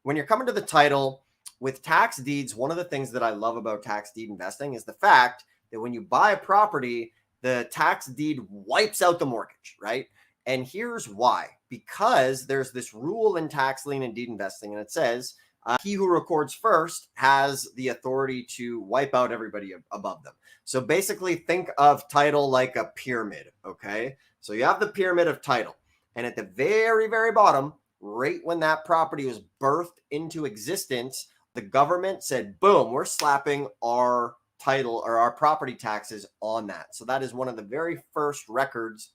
when you're coming to the title with tax deeds, one of the things that I love about tax deed investing is the fact that when you buy a property, the tax deed wipes out the mortgage, right? And here's why. Because there's this rule in tax lien and deed investing, and it says he who records first has the authority to wipe out everybody above them. So basically, think of title like a pyramid, okay? So you have the pyramid of title, and at the very, very bottom, right when that property was birthed into existence, the government said, boom, we're slapping our title or our property taxes on that. So that is one of the very first records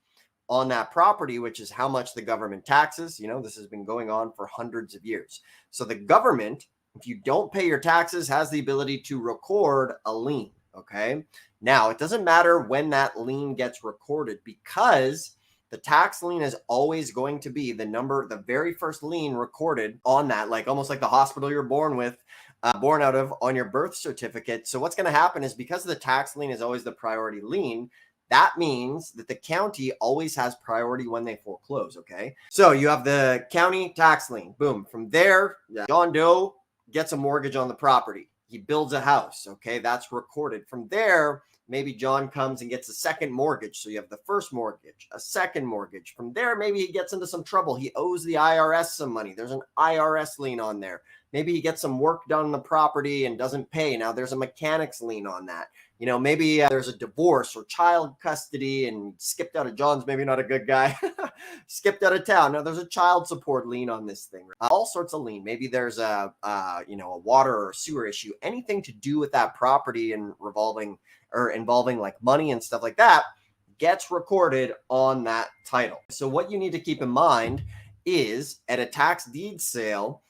on that property, which is how much the government taxes. You know, this has been going on for hundreds of years. So the government, if you don't pay your taxes, has the ability to record a lien. Okay. Now, it doesn't matter when that lien gets recorded, because the tax lien is always going to be the very first lien recorded on that, like almost like the hospital you're born out of on your birth certificate. So what's going to happen is, because the tax lien is always the priority lien, that means that the county always has priority when they foreclose, okay? So you have the county tax lien. Boom. From there, John Doe gets a mortgage on the property. He builds a house, okay? That's recorded. From there, maybe John comes and gets a second mortgage. So you have the first mortgage, a second mortgage. From there, maybe he gets into some trouble. He owes the IRS some money. There's an IRS lien on there. Maybe he gets some work done on the property and doesn't pay. Now there's a mechanics lien on that. You know, maybe there's a divorce or child custody and skipped out of John's, maybe not a good guy, skipped out of town. Now there's a child support lien on this thing, all sorts of lien. Maybe there's a water or sewer issue, anything to do with that property and involving like money and stuff like that gets recorded on that title. So what you need to keep in mind is, at a tax deed sale,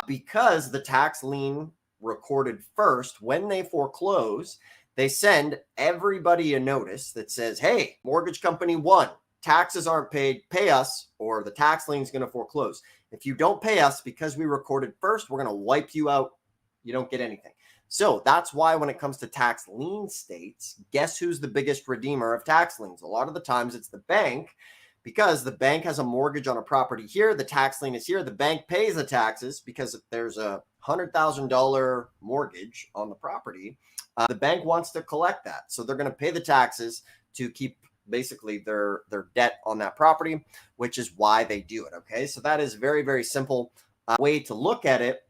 because the tax lien recorded first, when they foreclose, they send everybody a notice that says, hey, mortgage company 1, taxes aren't paid, pay us, or the tax lien is going to foreclose. If you don't pay us because we recorded first, we're going to wipe you out. You don't get anything. So that's why when it comes to tax lien states, guess who's the biggest redeemer of tax liens? A lot of the times it's the bank, because the bank has a mortgage on a property here. The tax lien is here. The bank pays the taxes because if there's a $100,000 mortgage on the property, the bank wants to collect that. So they're going to pay the taxes to keep basically their debt on that property, which is why they do it. Okay. So that is very, very simple way to look at it.